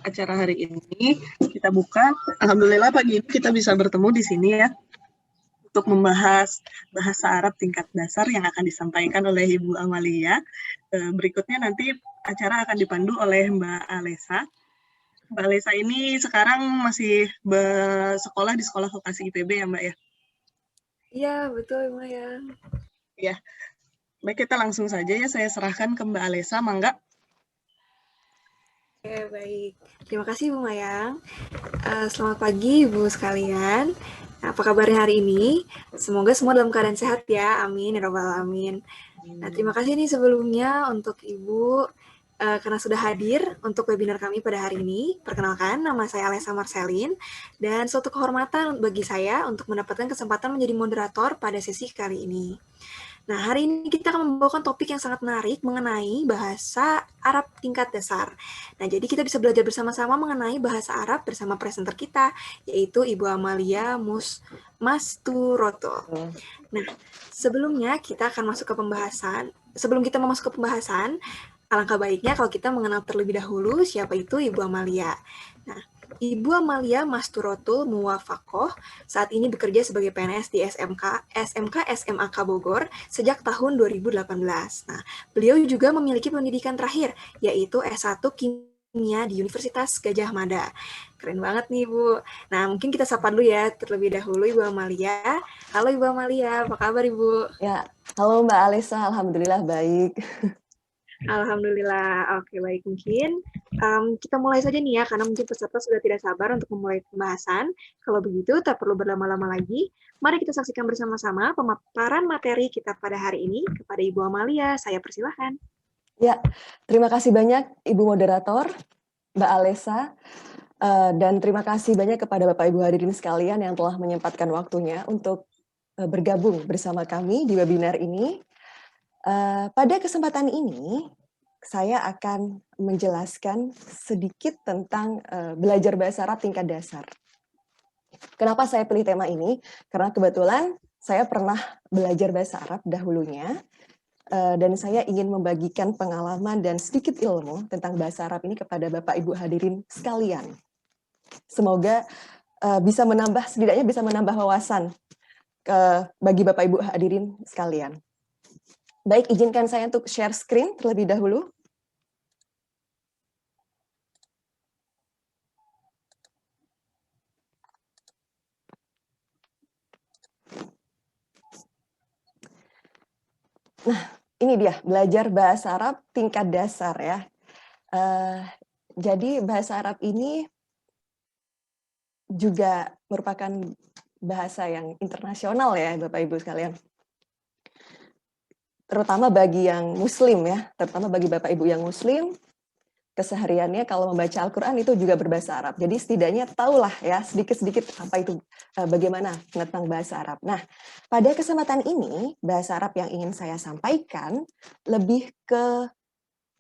acara hari ini kita buka. Alhamdulillah pagi ini kita bisa bertemu di sini ya untuk membahas bahasa Arab tingkat dasar yang akan disampaikan oleh Ibu Amalia. Berikutnya nanti acara akan dipandu oleh Mbak Alesa. Mbak Alesa ini sekarang masih bersekolah di Sekolah Vokasi IPB ya Mbak ya? Iya, betul Maya. Ya, baik kita langsung saja ya, saya serahkan ke Mbak Alesa, Mangga. Oke, baik. Terima kasih Bu Mayang. Selamat pagi Ibu sekalian. Apa kabarnya hari ini? Semoga semua dalam keadaan sehat ya. Amin, ya rabbal alamin. Nah, terima kasih nih sebelumnya untuk Ibu karena sudah hadir untuk webinar kami pada hari ini. Perkenalkan, nama saya Alessa Marcelin, dan suatu kehormatan bagi saya untuk mendapatkan kesempatan menjadi moderator pada sesi kali ini. Nah, hari ini kita akan membawakan topik yang sangat menarik mengenai bahasa Arab tingkat dasar. Nah, jadi kita bisa belajar bersama-sama mengenai bahasa Arab bersama presenter kita, yaitu Ibu Amalia Masturoto. Nah, sebelumnya kita akan masuk ke pembahasan. Sebelum kita masuk ke pembahasan, alangkah baiknya kalau kita mengenal terlebih dahulu siapa itu Ibu Amalia. Nah, Ibu Amalia Masturotul Muwafakoh saat ini bekerja sebagai PNS di SMK SMAK Bogor sejak tahun 2018. Nah, beliau juga memiliki pendidikan terakhir, yaitu S1 Kimia di Universitas Gajah Mada. Keren banget nih, Bu. Nah, mungkin kita sapa dulu ya terlebih dahulu Ibu Amalia. Halo Ibu Amalia, apa kabar Ibu? Ya, halo Mbak Alisa, alhamdulillah baik. Alhamdulillah, oke baik mungkin kita mulai saja nih ya, karena mungkin peserta sudah tidak sabar untuk memulai pembahasan. Kalau begitu, tak perlu berlama-lama lagi. Mari kita saksikan bersama-sama pemaparan materi kita pada hari ini kepada Ibu Amalia. Saya persilahkan. Ya, terima kasih banyak Ibu Moderator, Mbak Alisa, dan terima kasih banyak kepada Bapak Ibu hadirin sekalian yang telah menyempatkan waktunya untuk bergabung bersama kami di webinar ini. Pada kesempatan ini, saya akan menjelaskan sedikit tentang belajar bahasa Arab tingkat dasar. Kenapa saya pilih tema ini? Karena kebetulan saya pernah belajar bahasa Arab dahulunya, dan saya ingin membagikan pengalaman dan sedikit ilmu tentang bahasa Arab ini kepada Bapak Ibu hadirin sekalian. Semoga setidaknya bisa menambah wawasan bagi Bapak Ibu hadirin sekalian. Baik, izinkan saya untuk share screen terlebih dahulu. Nah, ini dia, belajar bahasa Arab tingkat dasar ya. Jadi bahasa Arab ini juga merupakan bahasa yang internasional ya Bapak Ibu sekalian. Terutama bagi yang muslim ya, terutama bagi Bapak Ibu yang muslim, kesehariannya kalau membaca Al-Quran itu juga berbahasa Arab. Jadi setidaknya tahulah ya sedikit-sedikit apa itu, bagaimana tentang bahasa Arab. Nah, pada kesempatan ini, bahasa Arab yang ingin saya sampaikan lebih ke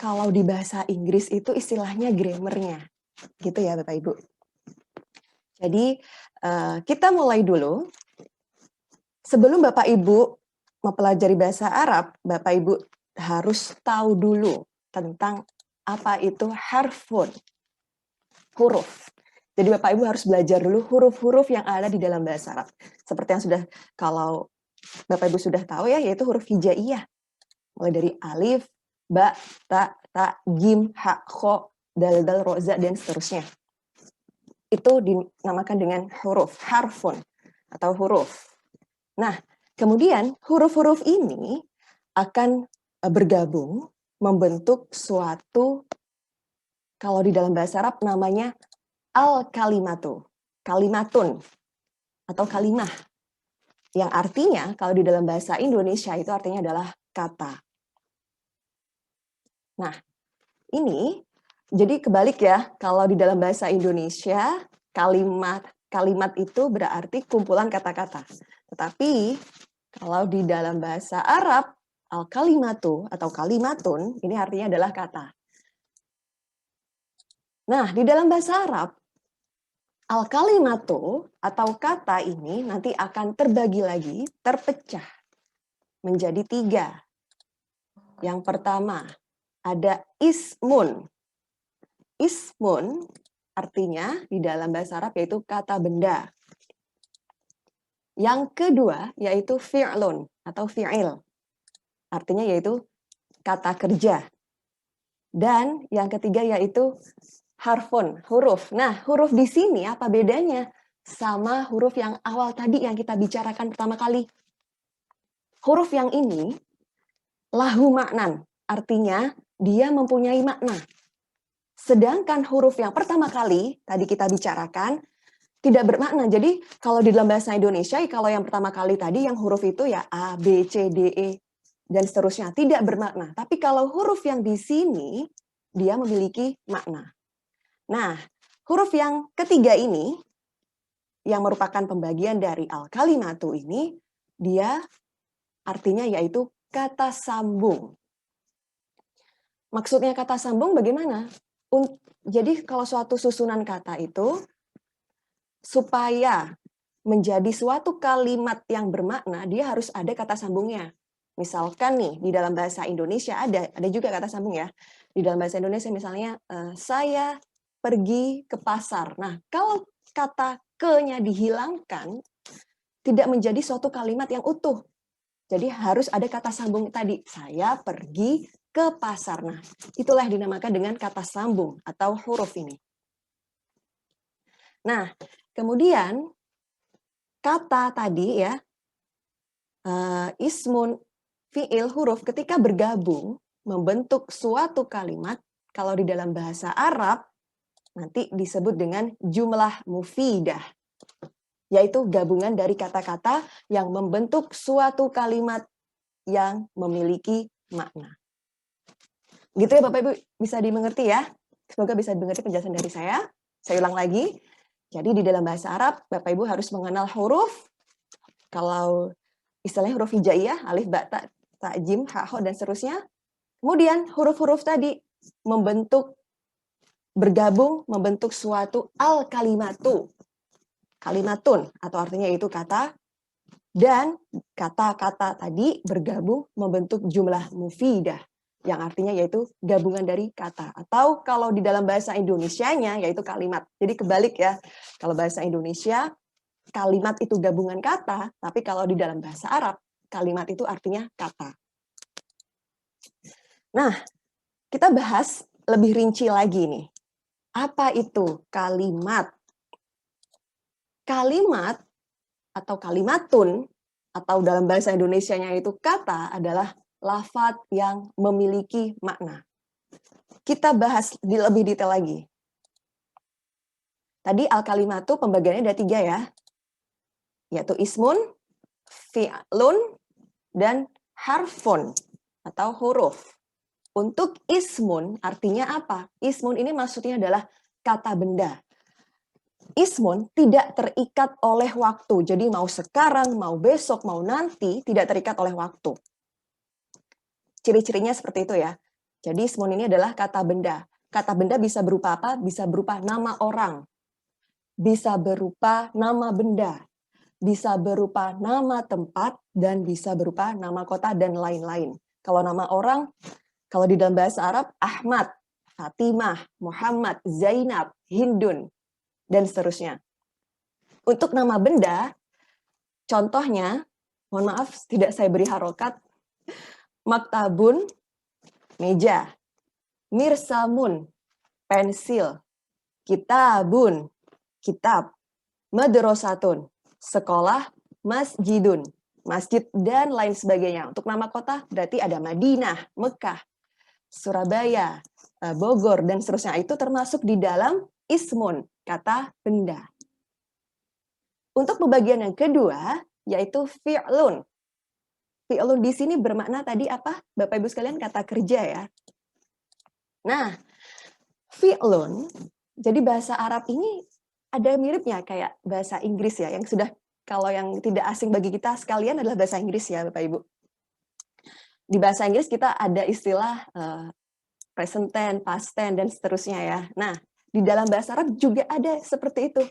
kalau di bahasa Inggris itu istilahnya grammar-nya, gitu ya Bapak Ibu. Jadi kita mulai dulu. Sebelum Bapak Ibu mempelajari bahasa Arab, Bapak Ibu harus tahu dulu tentang apa itu harfun, huruf. Jadi Bapak Ibu harus belajar dulu huruf-huruf yang ada di dalam bahasa Arab. Seperti yang sudah, kalau Bapak Ibu sudah tahu ya, yaitu huruf hijaiyah. Mulai dari alif, ba, ta, jim, ha, kho, dal, roza, dan seterusnya. Itu dinamakan dengan huruf, harfun, atau huruf. Nah, kemudian huruf-huruf ini akan bergabung membentuk suatu, kalau di dalam bahasa Arab namanya al-kalimatu, kalimatun, atau kalimah. Yang artinya kalau di dalam bahasa Indonesia itu artinya adalah kata. Nah, ini jadi kebalik ya, kalau di dalam bahasa Indonesia kalimat itu berarti kumpulan kata-kata. Tetapi kalau di dalam bahasa Arab, al-kalimatu atau kalimatun, ini artinya adalah kata. Nah, di dalam bahasa Arab, al-kalimatu atau kata ini nanti akan terbagi lagi, terpecah menjadi 3. Yang pertama, ada ismun. ismun artinya di dalam bahasa Arab yaitu kata benda. Yang kedua yaitu fi'lun atau fi'il. Artinya yaitu kata kerja. Dan yang ketiga yaitu harfun, huruf. Nah, huruf di sini apa bedanya sama huruf yang awal tadi yang kita bicarakan pertama kali? Huruf yang ini lahu maknan, artinya dia mempunyai makna. Sedangkan huruf yang pertama kali tadi kita bicarakan tidak bermakna. Jadi kalau di dalam bahasa Indonesia, kalau yang pertama kali tadi yang huruf itu ya A, B, C, D, E, dan seterusnya tidak bermakna. Tapi kalau huruf yang di sini dia memiliki makna. Nah, huruf yang ketiga ini yang merupakan pembagian dari al-kalimatu ini, dia artinya yaitu kata sambung. Maksudnya kata sambung bagaimana? Jadi kalau suatu susunan kata itu supaya menjadi suatu kalimat yang bermakna, dia harus ada kata sambungnya. Misalkan nih, di dalam bahasa Indonesia ada juga kata sambung ya. Di dalam bahasa Indonesia misalnya, saya pergi ke pasar. Nah, kalau kata ke-nya dihilangkan, tidak menjadi suatu kalimat yang utuh. Jadi harus ada kata sambung tadi, saya pergi ke pasar. Nah, itulah yang dinamakan dengan kata sambung atau huruf ini. Nah, kemudian kata tadi ya, ismun, fi'il, huruf ketika bergabung membentuk suatu kalimat, kalau di dalam bahasa Arab nanti disebut dengan jumlah mufidah, yaitu gabungan dari kata-kata yang membentuk suatu kalimat yang memiliki makna. Gitu ya Bapak Ibu, bisa dimengerti ya? Semoga bisa dimengerti penjelasan dari saya. Saya ulang lagi. Jadi di dalam bahasa Arab, Bapak Ibu harus mengenal huruf. Kalau istilahnya huruf hijaiyah, alif, ba, ta, jim, ha, ho, dan seterusnya. Kemudian huruf-huruf tadi bergabung membentuk suatu al-kalimatu. Kalimatun, atau artinya itu kata. Dan kata-kata tadi bergabung membentuk jumlah mufidah, yang artinya yaitu gabungan dari kata. Atau kalau di dalam bahasa Indonesianya yaitu kalimat. Jadi kebalik ya. Kalau bahasa Indonesia kalimat itu gabungan kata, tapi kalau di dalam bahasa Arab kalimat itu artinya kata. Nah, kita bahas lebih rinci lagi nih. Apa itu kalimat? Kalimat atau kalimatun atau dalam bahasa Indonesianya itu kata adalah lafaz yang memiliki makna. Kita bahas lebih detail lagi. Tadi al-kalimatu pembagiannya ada 3 ya, yaitu ismun, fi'lun, dan harfun atau huruf. Untuk ismun artinya apa? Ismun ini maksudnya adalah kata benda. Ismun tidak terikat oleh waktu. Jadi mau sekarang, mau besok, mau nanti, tidak terikat oleh waktu. Ciri-cirinya seperti itu ya. Jadi ismun ini adalah kata benda. Kata benda bisa berupa apa? Bisa berupa nama orang. Bisa berupa nama benda. Bisa berupa nama tempat, dan bisa berupa nama kota, dan lain-lain. Kalau nama orang, kalau di dalam bahasa Arab, Ahmad, Fatimah, Muhammad, Zainab, Hindun, dan seterusnya. Untuk nama benda, contohnya, mohon maaf tidak saya beri harokat, maktabun, meja, mirsamun, pensil, kitabun, kitab, madrasatun, sekolah, masjidun, masjid, dan lain sebagainya. Untuk nama kota berarti ada Madinah, Mekah, Surabaya, Bogor, dan seterusnya. Itu termasuk di dalam ismun, kata benda. Untuk pembagian yang kedua, yaitu fi'lun. Fi'lun di sini bermakna tadi apa? Bapak Ibu sekalian, kata kerja ya. Nah, fi'lun, jadi bahasa Arab ini ada miripnya kayak bahasa Inggris ya, yang sudah, kalau yang tidak asing bagi kita sekalian adalah bahasa Inggris ya Bapak Ibu. Di bahasa Inggris kita ada istilah present tense, past tense, dan seterusnya ya. Nah, di dalam bahasa Arab juga ada seperti itu.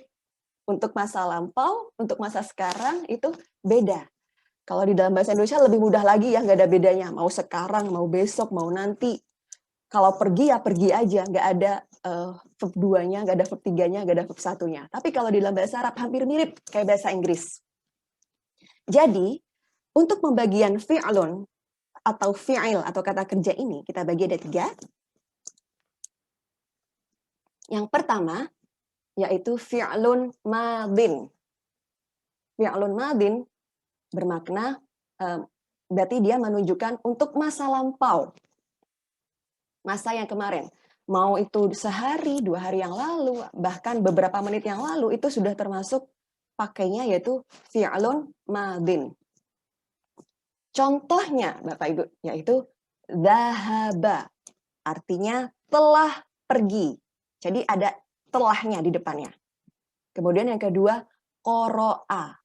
Untuk masa lampau, untuk masa sekarang itu beda. Kalau di dalam bahasa Indonesia lebih mudah lagi ya, nggak ada bedanya. Mau sekarang, mau besok, mau nanti. Kalau pergi ya pergi aja, nggak ada verb 2-nya, nggak ada verb 3-nya, nggak ada verb 1-nya. Tapi kalau di dalam bahasa Arab hampir mirip kayak bahasa Inggris. Jadi, untuk pembagian fi'lun atau fi'il atau kata kerja ini kita bagi ada 3. Yang pertama yaitu fi'lun madin. Fi'lun madin bermakna berarti dia menunjukkan untuk masa lampau. Masa yang kemarin. Mau itu sehari, 2 hari yang lalu, bahkan beberapa menit yang lalu itu sudah termasuk pakainya yaitu fi'lun madin. Contohnya Bapak Ibu yaitu dhahaba. Artinya telah pergi. Jadi ada telahnya di depannya. Kemudian yang kedua qara'a.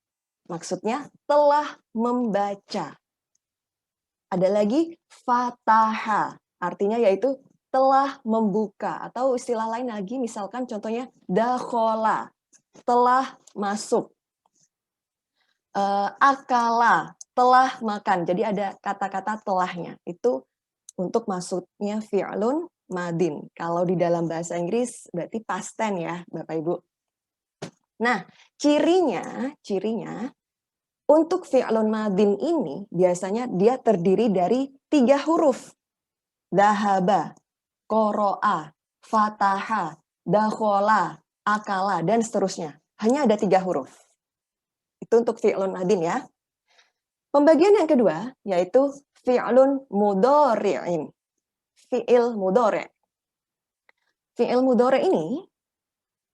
Maksudnya telah membaca. Ada lagi fataha. Artinya yaitu telah membuka. Atau istilah lain lagi misalkan contohnya dakhola. Telah masuk. Akala. Telah makan. Jadi ada kata-kata telahnya. Itu untuk masuknya fi'lun madin. Kalau di dalam bahasa Inggris berarti past tense ya Bapak Ibu. Nah, cirinya untuk fi'lun madin ini biasanya dia terdiri dari 3 huruf. Dhahaba, qara'a, fataha, dakhola, akala, dan seterusnya. Hanya ada 3 huruf. Itu untuk fi'lun madin ya. Pembagian yang kedua yaitu fi'lun mudhari'in. Fi'il mudhari'. Fi'il mudhari' ini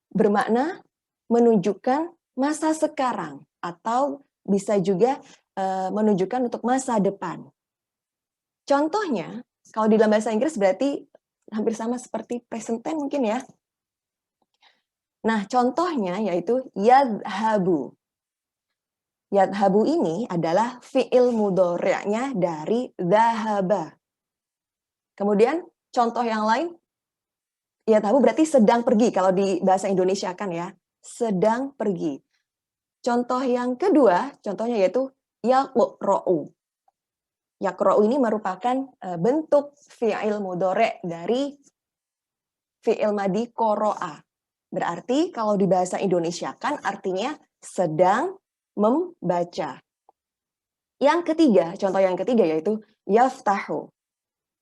bermakna menunjukkan masa sekarang atau bisa juga menunjukkan untuk masa depan. Contohnya, kalau di dalam bahasa Inggris berarti hampir sama seperti present tense mungkin ya. Nah, contohnya yaitu yadhabu. Yadhabu ini adalah fi'il mudhari'nya dari dhahaba. Kemudian contoh yang lain, yadhabu berarti sedang pergi kalau di bahasa Indonesia kan ya, sedang pergi. Contoh yang kedua, contohnya yaitu yaqra'u. Yaqra'u ini merupakan bentuk fi'il mudhari' dari fi'il madi qara'a. Berarti kalau di bahasa Indonesia kan artinya sedang membaca. Yang ketiga, contoh yang ketiga yaitu yaftahu.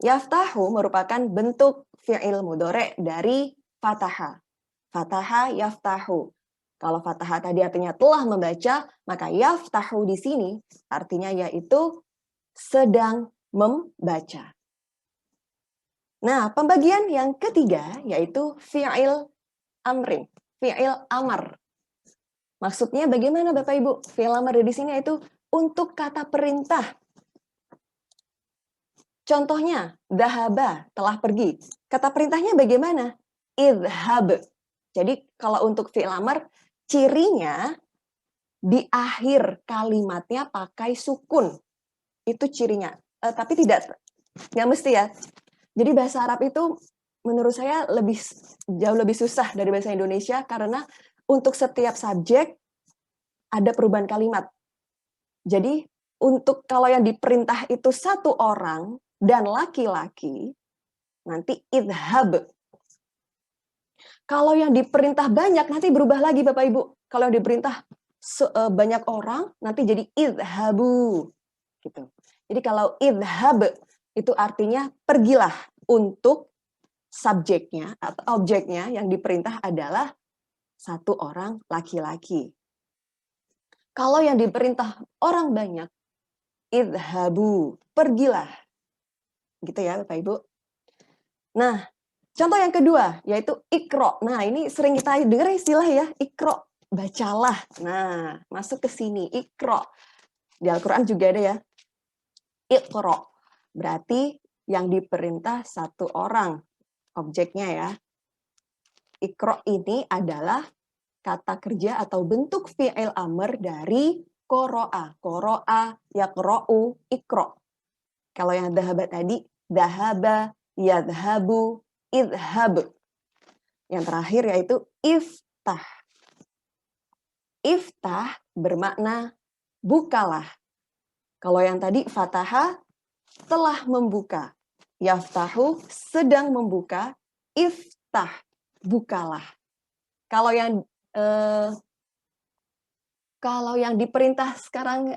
Yaftahu merupakan bentuk fi'il mudhari' dari fataha. Fataha yaftahu. Kalau fataha tadi artinya telah membaca, maka yaftahu di sini artinya yaitu sedang membaca. Nah, pembagian yang ketiga yaitu fi'il amrin, fi'il amar. Maksudnya bagaimana Bapak Ibu? Fi'il amar di sini yaitu untuk kata perintah. Contohnya, dhahaba, telah pergi. Kata perintahnya bagaimana? Idhab. Jadi kalau untuk fi'il amar, cirinya di akhir kalimatnya pakai sukun. Itu cirinya. Tapi nggak mesti ya. Jadi bahasa Arab itu menurut saya jauh lebih susah dari bahasa Indonesia karena untuk setiap subjek ada perubahan kalimat. Jadi untuk kalau yang diperintah itu 1 orang dan laki-laki, nanti idhab. Kalau yang diperintah banyak nanti berubah lagi Bapak Ibu. Kalau yang diperintah banyak orang nanti jadi idhabu. Gitu. Jadi kalau idhab itu artinya pergilah, untuk subjeknya atau objeknya yang diperintah adalah 1 orang laki-laki. Kalau yang diperintah orang banyak, idhabu, pergilah. Gitu ya Bapak Ibu. Nah, contoh yang kedua yaitu ikro. Nah, ini sering kita dengar istilah ya, ikro, bacalah. Nah, masuk ke sini, ikro. Di Al-Quran juga ada ya. Ikro. Berarti yang diperintah 1 orang. Objeknya ya. Ikro ini adalah kata kerja atau bentuk fi'il amr dari qara'a. Qara'a, yaqra'u, ikro. Kalau yang dhahaba tadi, dhahaba, yadhabu, idhab. Yang terakhir yaitu iftah. Iftah bermakna bukalah. Kalau yang tadi fataha, telah membuka. Yaftahu, sedang membuka. Iftah, bukalah. Kalau yang diperintah sekarang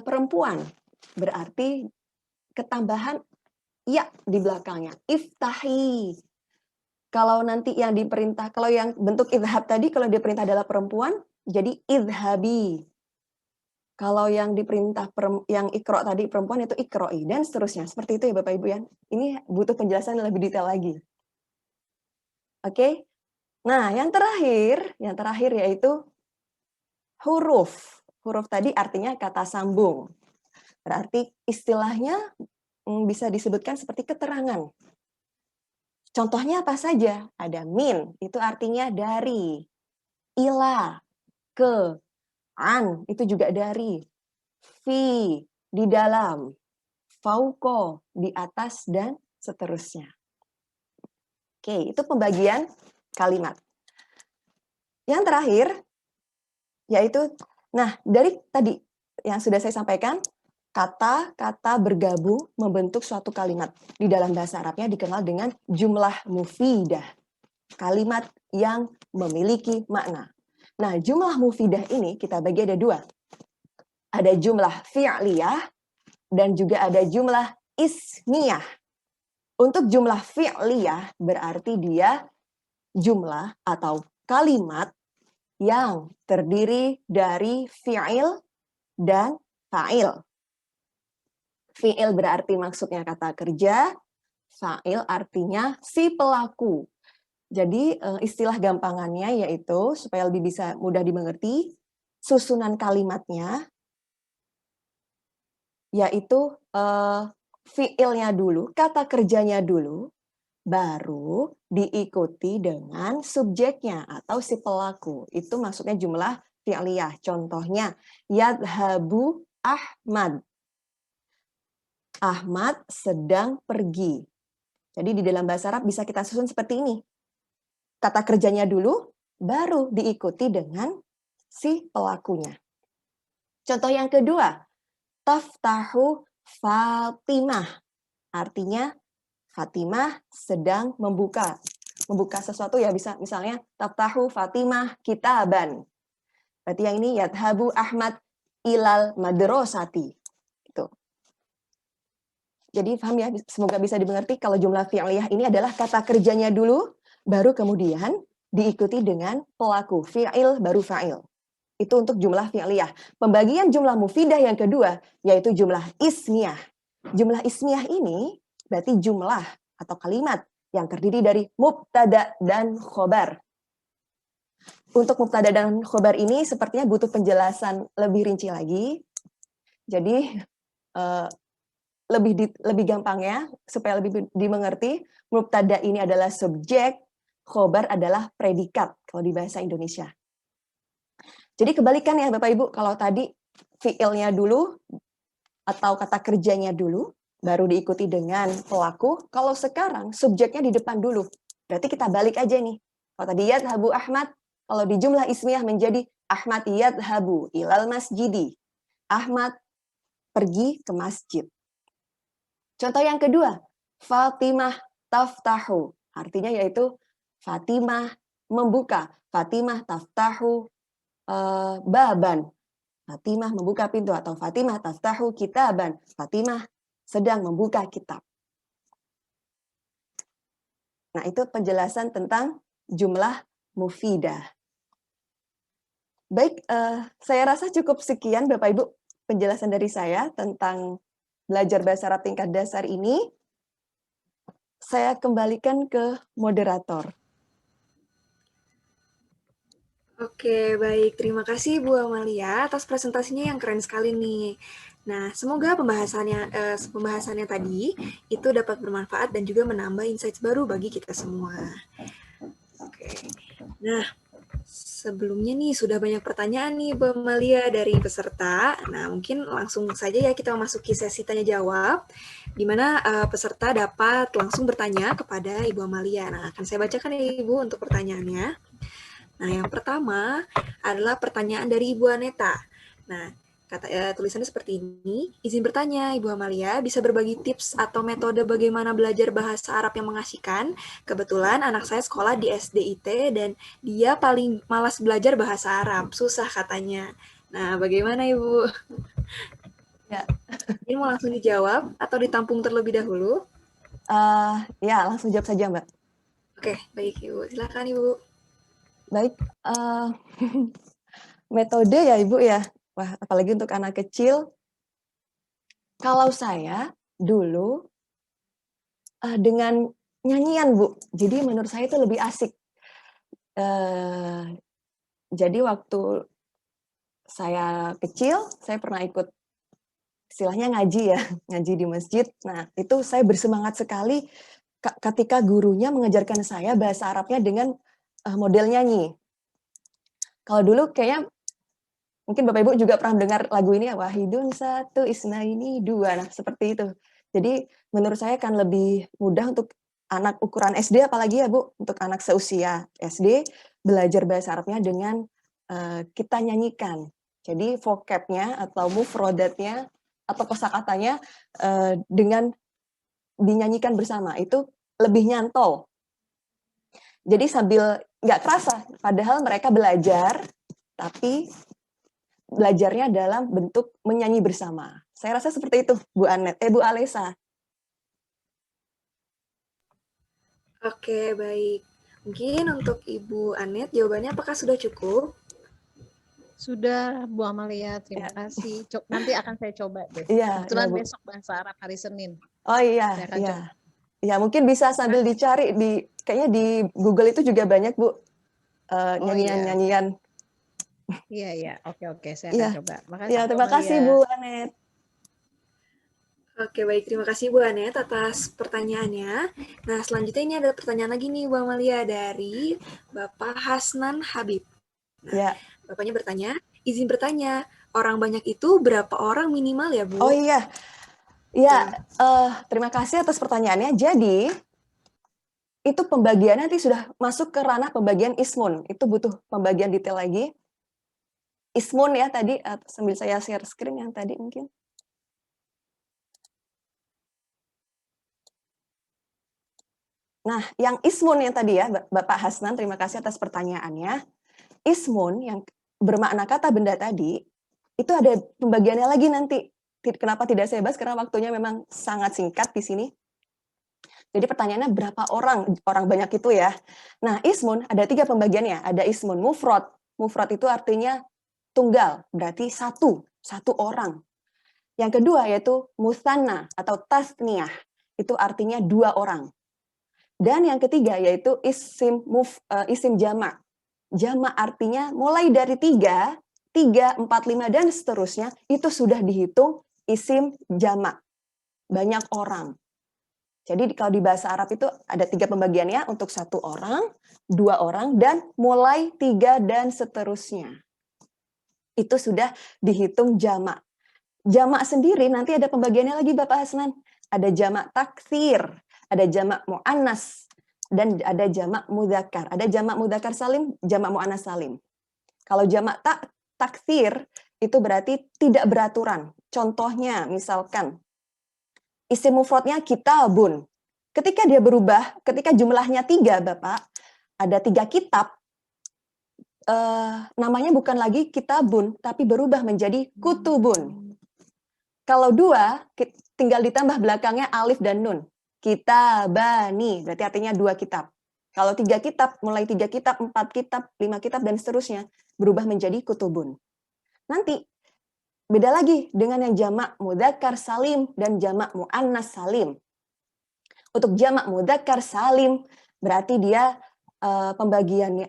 perempuan, berarti ketambahan ya di belakangnya. Iftahi. Kalau nanti yang diperintah, kalau yang bentuk idhab tadi, kalau diperintah adalah perempuan, jadi idhabi. Kalau yang diperintah yang ikro tadi perempuan itu ikroi dan seterusnya. Seperti itu ya Bapak Ibu ya. Ini butuh penjelasan lebih detail lagi. Oke. Nah, yang terakhir yaitu huruf. Huruf tadi artinya kata sambung. Berarti istilahnya bisa disebutkan seperti keterangan. Contohnya apa saja? Ada min, itu artinya dari. Ila, ke, an, itu juga dari. Fi, di dalam. Fauko, di atas, dan seterusnya. Oke, itu pembagian kalimat. Yang terakhir, yaitu, nah dari tadi yang sudah saya sampaikan, kata-kata bergabung membentuk suatu kalimat. Di dalam bahasa Arabnya dikenal dengan jumlah mufidah. Kalimat yang memiliki makna. Nah, jumlah mufidah ini kita bagi ada dua. Ada jumlah fi'liyah dan juga ada jumlah ismiyah. Untuk jumlah fi'liyah berarti dia jumlah atau kalimat yang terdiri dari fi'il dan fa'il. Fi'il berarti maksudnya kata kerja, fa'il artinya si pelaku. Jadi istilah gampangannya yaitu, supaya lebih bisa mudah dimengerti, susunan kalimatnya yaitu fi'ilnya dulu, kata kerjanya dulu, baru diikuti dengan subjeknya atau si pelaku. Itu maksudnya jumlah fi'liyah. Contohnya, yadhabu Ahmad. Ahmad sedang pergi. Jadi di dalam bahasa Arab bisa kita susun seperti ini. Kata kerjanya dulu, baru diikuti dengan si pelakunya. Contoh yang kedua, taftahu Fatimah. Artinya Fatimah sedang membuka sesuatu ya, bisa misalnya taftahu Fatimah kitaban. Berarti yang ini yadhabu Ahmad ilal madrasati. Gitu. Jadi paham ya, semoga bisa dimengerti kalau jumlah fi'liyah ini adalah kata kerjanya dulu, baru kemudian diikuti dengan pelaku, fi'il baru fa'il. Itu untuk jumlah fi'liyah. Pembagian jumlah mufidah yang kedua, yaitu jumlah ismiyah. Jumlah ismiyah ini berarti jumlah atau kalimat yang terdiri dari mubtada dan khobar. Untuk mubtada dan khobar ini sepertinya butuh penjelasan lebih rinci lagi. Jadi lebih gampangnya supaya lebih dimengerti, mubtada ini adalah subjek, khobar adalah predikat kalau di bahasa Indonesia. Jadi kebalikan ya Bapak Ibu, kalau tadi fiilnya dulu atau kata kerjanya dulu, baru diikuti dengan pelaku, kalau sekarang subjeknya di depan dulu. Berarti kita balik aja nih. Kalau tadi yadhabu Ahmad, kalau di jumlah ismiyah menjadi Ahmad yadhabu ilal masjidi. Ahmad pergi ke masjid. Contoh yang kedua, Fatimah taftahu. Artinya yaitu Fatimah membuka. Fatimah taftahu baban. Fatimah membuka pintu atau Fatimah taftahu kitaban. Fatimah sedang membuka kitab. Nah, itu penjelasan tentang jumlah mufidah. Baik, saya rasa cukup sekian Bapak Ibu penjelasan dari saya tentang belajar bahasa Arab tingkat dasar ini. Saya kembalikan ke moderator. Oke, baik. Terima kasih Bu Amalia atas presentasinya yang keren sekali nih. Nah, semoga pembahasannya tadi itu dapat bermanfaat dan juga menambah insights baru bagi kita semua. Oke. Nah, sebelumnya nih sudah banyak pertanyaan nih Bu Amalia dari peserta. Nah, mungkin langsung saja ya kita memasuki sesi tanya jawab, di mana peserta dapat langsung bertanya kepada Ibu Amalia. Nah, akan saya bacakan ya Ibu untuk pertanyaannya. Nah, yang pertama adalah pertanyaan dari Ibu Aneta. Nah, Tulisannya seperti ini. Izin bertanya, Ibu Amalia, bisa berbagi tips atau metode bagaimana belajar bahasa Arab yang mengasihkan? Kebetulan anak saya sekolah di SDIT dan dia paling malas belajar bahasa Arab, susah katanya. Nah, bagaimana Ibu? Ya, Ini mau langsung dijawab atau ditampung terlebih dahulu? ya langsung jawab saja Mbak. Oke, baik Ibu. Silakan Ibu. Baik, metode ya Ibu ya. Wah, apalagi untuk anak kecil. Kalau saya dulu dengan nyanyian Bu, jadi menurut saya itu lebih asik. Jadi waktu saya kecil, saya pernah ikut istilahnya ngaji ya, ngaji di masjid. Nah, itu saya bersemangat sekali ketika gurunya mengajarkan saya bahasa Arabnya dengan model nyanyi. Kalau dulu kayaknya mungkin Bapak Ibu juga pernah dengar lagu ini ya, Wahidun satu, Isnaini dua. Nah, seperti itu. Jadi menurut saya akan lebih mudah untuk anak ukuran SD apalagi ya Bu, untuk anak seusia SD belajar bahasa Arabnya dengan kita nyanyikan. Jadi vocabnya atau mufrodatnya atau kosakatanya dengan dinyanyikan bersama itu lebih nyantol. Jadi sambil nggak kerasa, padahal mereka belajar, tapi belajarnya dalam bentuk menyanyi bersama. Saya rasa seperti itu, Bu Bu Alesa. Oke, baik. Mungkin untuk Ibu Anet, jawabannya apakah sudah cukup? Sudah, Bu Amalia, terima kasih. Nanti akan saya coba deh. Iya, Kebetulan ya, besok bahasa Arab hari Senin. Oh iya, Saya akan iya. coba. Ya, mungkin bisa sambil dicari kayaknya di Google itu juga banyak Bu nyanyian-nyanyian. Iya. Oke, saya akan coba. Makasih, Ya, terima kasih Bu Anet. Oke, baik. Terima kasih Bu Anet atas pertanyaannya. Nah, selanjutnya ini ada pertanyaan lagi nih Bu Amalia dari Bapak Hasnan Habib. Nah, Bapaknya bertanya, izin bertanya, orang banyak itu berapa orang minimal ya Bu? Oh iya, ya terima kasih atas pertanyaannya. Jadi, itu pembagiannya nanti sudah masuk ke ranah pembagian ismun. Itu butuh pembagian detail lagi. Ismun ya tadi, sambil saya share screen yang tadi mungkin. Nah, yang ismun yang tadi ya, Bapak Hasnan, terima kasih atas pertanyaannya. Ismun yang bermakna kata benda tadi, itu ada pembagiannya lagi nanti. Kenapa tidak saya bahas? Karena waktunya memang sangat singkat di sini. Jadi pertanyaannya berapa orang? Orang banyak itu ya. Nah, ismun ada 3 pembagiannya. Ada ismun mufrad. Mufrad itu artinya tunggal, berarti satu orang. Yang kedua yaitu musanna atau tasniyah. Itu artinya 2 orang. Dan yang ketiga yaitu isim jamak. Jamak artinya mulai dari 3, 4, 5, dan seterusnya, itu sudah dihitung isim jamak. Banyak orang. Jadi kalau di bahasa Arab itu ada 3 pembagiannya untuk 1 orang, 2 orang, dan mulai 3 dan seterusnya. Itu sudah dihitung jamak. Jamak sendiri nanti ada pembagiannya lagi Bapak Hasnan. Ada jamak taksir, ada jamak mu'annas, dan ada jamak mudzakkar. Ada jamak mudzakkar salim, jamak mu'annas salim. Kalau jamak taksir itu berarti tidak beraturan. Contohnya misalkan isim mufradnya kitabun. Ketika dia berubah, ketika jumlahnya 3 Bapak, ada 3 kitab, namanya bukan lagi kitabun, tapi berubah menjadi kutubun. Kalau 2, tinggal ditambah belakangnya alif dan nun. Kitabani, berarti artinya 2 kitab. Kalau 3 kitab, mulai 3 kitab, 4 kitab, 5 kitab, dan seterusnya, berubah menjadi kutubun. Nanti, beda lagi dengan yang jamak mudzakkar salim dan jamak mu'annas salim. Untuk jamak mudzakkar salim, berarti dia pembagiannya,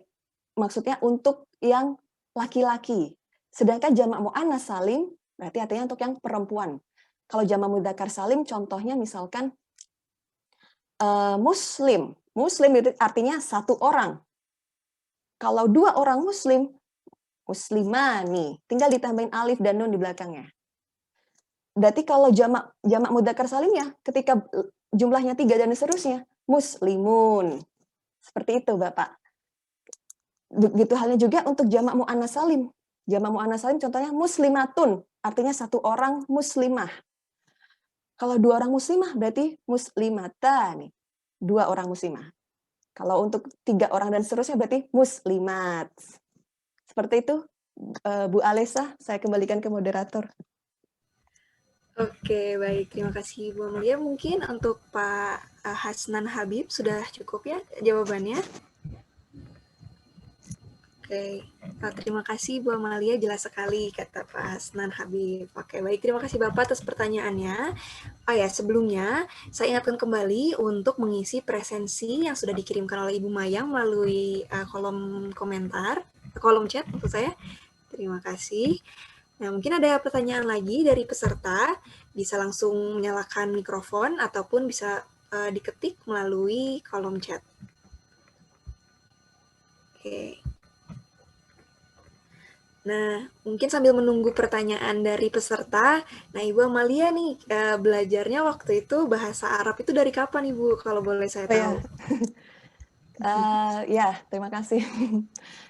maksudnya untuk yang laki-laki. Sedangkan jamak mu'annas salim, berarti artinya untuk yang perempuan. Kalau jamak mudzakkar salim, contohnya misalkan muslim. Muslim itu artinya 1 orang. Kalau 2 orang muslim, muslimani. Tinggal ditambahin alif dan nun di belakangnya. Berarti kalau jamak mudzakkar salimnya, ketika jumlahnya 3 dan seterusnya, muslimun. Seperti itu Bapak. Begitu halnya juga untuk jamak mu'annas salim. Jamak mu'annas salim contohnya muslimatun. artinya satu orang muslimah. Kalau 2 orang muslimah berarti muslimatani, 2 orang muslimah. Kalau untuk 3 orang dan seterusnya berarti muslimat. Seperti itu, Bu Alesa, saya kembalikan ke moderator. Oke, baik. Terima kasih Bu Amalia. Mungkin untuk Pak Hasnan Habib sudah cukup ya jawabannya? Oke, terima kasih Bu Amalia, jelas sekali kata Pak Hasnan Habib. Oke, baik, terima kasih Bapak atas pertanyaannya. Oh ya, sebelumnya saya ingatkan kembali untuk mengisi presensi yang sudah dikirimkan oleh Ibu Mayang melalui kolom komentar, kolom chat maksud saya. Terima kasih. Nah, mungkin ada pertanyaan lagi dari peserta, bisa langsung menyalakan mikrofon ataupun bisa diketik melalui kolom chat. Oke. Nah, mungkin sambil menunggu pertanyaan dari peserta, nah Ibu Amalia nih, belajarnya waktu itu bahasa Arab itu dari kapan Ibu, kalau boleh saya tahu? Ya, terima kasih.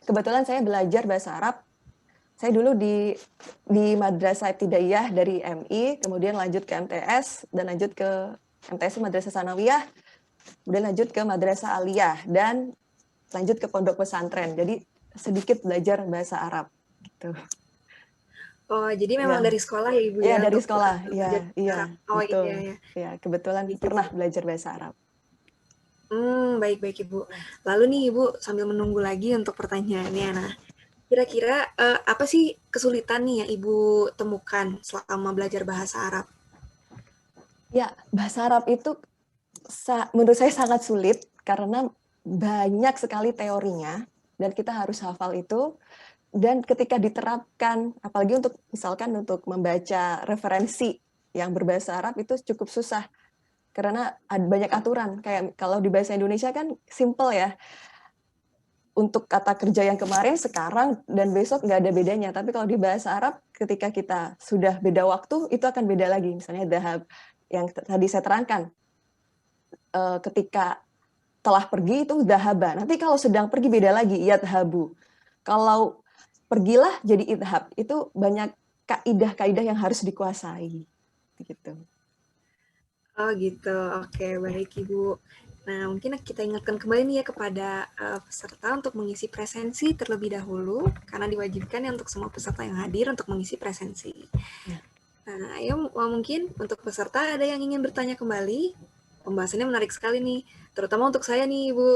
Kebetulan saya belajar bahasa Arab, saya dulu di Madrasah Ibtidaiyah dari MI, kemudian lanjut ke MTS, dan lanjut ke MTS Madrasah Sanawiyah, kemudian lanjut ke Madrasah Aliyah, dan lanjut ke pondok pesantren. Jadi sedikit belajar bahasa Arab. Gitu. Oh, jadi memang dari sekolah ya Ibu ya? Iya, dari sekolah. Iya, oh, betul. Iya. Ya, kebetulan pernah belajar bahasa Arab. Baik Ibu. Lalu nih Ibu, sambil menunggu lagi untuk pertanyaannya. Nah, kira-kira apa sih kesulitan nih yang Ibu temukan selama belajar bahasa Arab? Ya, bahasa Arab itu menurut saya sangat sulit karena banyak sekali teorinya dan kita harus hafal itu. Dan ketika diterapkan, apalagi untuk misalkan untuk membaca referensi yang berbahasa Arab itu cukup susah. Karena ada banyak aturan, kayak kalau di bahasa Indonesia kan simple ya. Untuk kata kerja yang kemarin, sekarang, dan besok nggak ada bedanya. Tapi kalau di bahasa Arab, ketika kita sudah beda waktu, itu akan beda lagi. Misalnya dahab yang tadi saya terangkan. Ketika telah pergi itu dahaba. Nanti kalau sedang pergi beda lagi, yadhabu. Kalau pergilah jadi idhab. Itu banyak kaidah-kaidah yang harus dikuasai. Gitu. Oh gitu, oke baik Ibu. Nah mungkin kita ingatkan kembali nih ya kepada peserta untuk mengisi presensi terlebih dahulu, karena diwajibkan ya untuk semua peserta yang hadir untuk mengisi presensi. Ya. Nah ayo mungkin untuk peserta ada yang ingin bertanya kembali, pembahasannya menarik sekali nih, terutama untuk saya nih Ibu,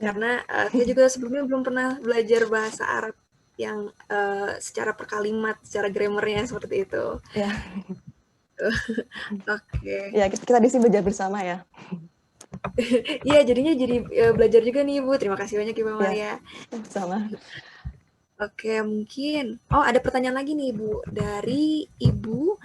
karena saya juga sebelumnya belum pernah belajar bahasa Arab yang secara per kalimat, secara grammarnya seperti itu. Ya. Oke. Ya, kita di sini belajar bersama ya. Iya, jadinya jadi belajar juga nih Ibu. Terima kasih banyak Ibu Amalia. Ya, sama. Oke, mungkin. Oh, ada pertanyaan lagi nih Ibu. Dari Ibu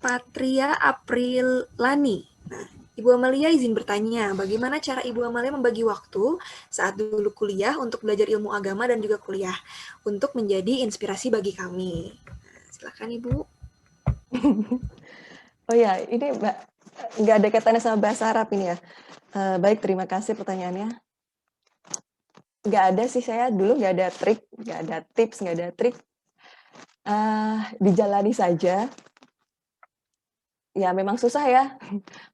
Patria Aprilani. Nah, Ibu Amalia izin bertanya, bagaimana cara Ibu Amalia membagi waktu saat dulu kuliah untuk belajar ilmu agama dan juga kuliah untuk menjadi inspirasi bagi kami? Nah, silakan Ibu. Oh ya, ini Mbak, nggak ada kaitannya sama bahasa Arab ini ya. Baik, terima kasih pertanyaannya. Nggak ada sih, saya dulu nggak ada trik, nggak ada tips, nggak ada trik. Dijalani saja. Ya memang susah ya.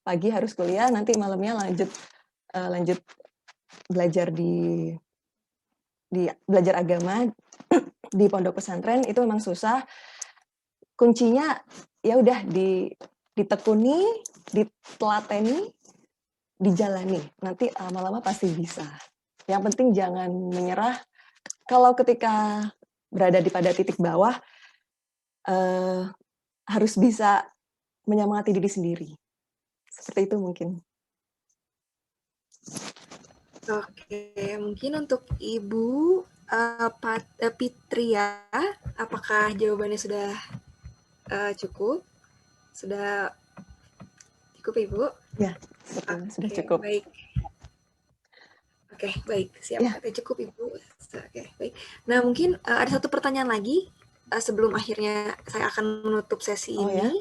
Pagi harus kuliah, nanti malamnya lanjut belajar di belajar agama di pondok pesantren, itu memang susah. Kuncinya ya udah ditekuni, ditelateni, dijalani. Nanti lama-lama pasti bisa. Yang penting jangan menyerah. Kalau ketika berada pada titik bawah, harus bisa menyemangati diri sendiri. Seperti itu mungkin. Oke, mungkin untuk Ibu Pitria, apakah jawabannya sudah cukup? Sudah cukup Ibu? Ya, sudah cukup. Baik. Oke, baik. Siap. Ya. Oke, cukup Ibu. Oke, baik. Nah, mungkin ada satu pertanyaan lagi sebelum akhirnya saya akan menutup sesi ini. Ya?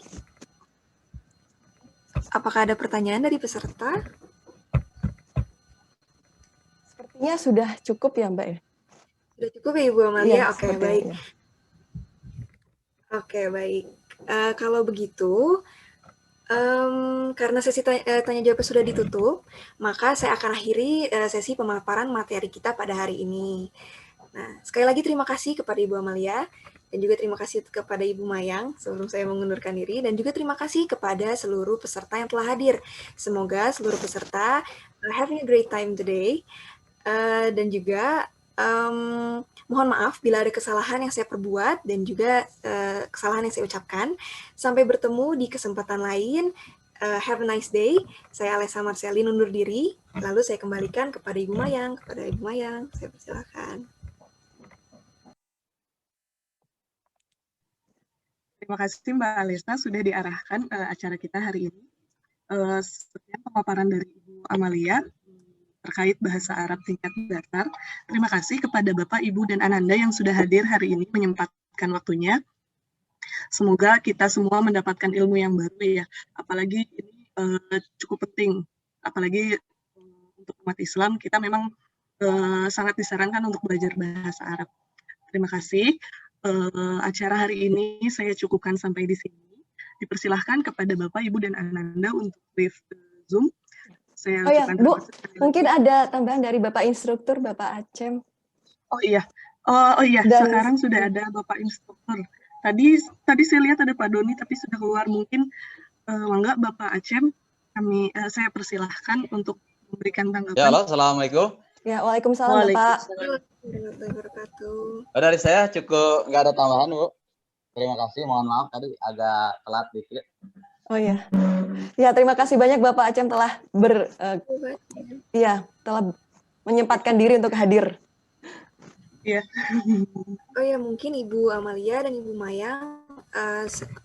Apakah ada pertanyaan dari peserta? Sepertinya sudah cukup ya, Mbak ya. Sudah cukup ya Ibu Amalia? Ya, oke, baik. Ya. Oke, baik. Kalau begitu, karena sesi tanya jawab sudah ditutup, maka saya akan akhiri sesi pemaparan materi kita pada hari ini. Nah, sekali lagi terima kasih kepada Ibu Amalia, dan juga terima kasih kepada Ibu Mayang sebelum saya mengundurkan diri, dan juga terima kasih kepada seluruh peserta yang telah hadir. Semoga seluruh peserta having a great time today, dan juga mohon maaf bila ada kesalahan yang saya perbuat dan juga kesalahan yang saya ucapkan. Sampai bertemu di kesempatan lain. Have a nice day. Saya Alessa Marcelin undur diri. Lalu saya kembalikan kepada Ibu Mayang. Saya persilakan. Terima kasih Mbak Alessa sudah diarahkan acara kita hari ini. Sekian pemaparan dari Ibu Amalia terkait bahasa Arab tingkat dasar. Terima kasih kepada Bapak, Ibu, dan Ananda yang sudah hadir hari ini menyempatkan waktunya. Semoga kita semua mendapatkan ilmu yang baru ya. Apalagi ini cukup penting. Apalagi untuk umat Islam, kita memang sangat disarankan untuk belajar bahasa Arab. Terima kasih. Acara hari ini saya cukupkan sampai di sini. Dipersilahkan kepada Bapak, Ibu, dan Ananda untuk live Zoom. Saya Bu, mungkin ada tambahan dari Bapak Instruktur, Bapak Acem. Oh iya, sekarang sudah ada Bapak Instruktur. Tadi saya lihat ada Pak Doni, tapi sudah keluar. Mungkin enggak Bapak Acem, saya persilahkan untuk memberikan tanggapan. Ya, halo, assalamualaikum. Ya, waalaikumsalam Bapak. Dari saya cukup nggak ada tambahan Bu. Terima kasih, mohon maaf tadi agak telat dikit. Oh iya. Ya, terima kasih banyak Bapak Acem telah telah menyempatkan diri untuk hadir. Iya. Oh ya, mungkin Ibu Amalia dan Ibu Mayang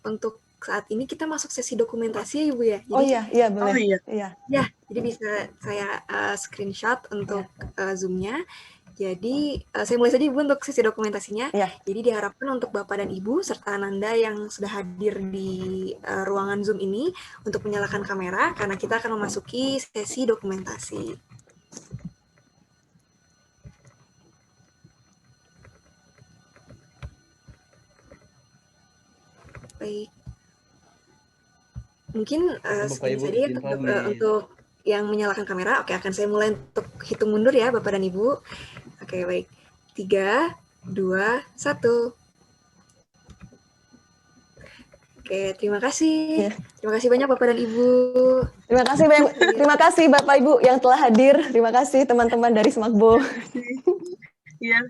untuk saat ini kita masuk sesi dokumentasi ya Ibu ya. Jadi, boleh. Oh iya. Ya, jadi bisa saya screenshot untuk Zoom-nya. Jadi saya mulai saja Ibu untuk sesi dokumentasinya. Ya. Jadi diharapkan untuk Bapak dan Ibu serta Ananda yang sudah hadir di ruangan Zoom ini untuk menyalakan kamera karena kita akan memasuki sesi dokumentasi. Baik. Mungkin saja ya untuk yang menyalakan kamera. Oke, akan saya mulai untuk hitung mundur ya Bapak dan Ibu. Oke, baik. 3, 2, 1. Oke, terima kasih. Terima kasih banyak Bapak dan Ibu. Terima kasih Bapak Ibu yang telah hadir. Terima kasih teman-teman dari Semakbo. Iya.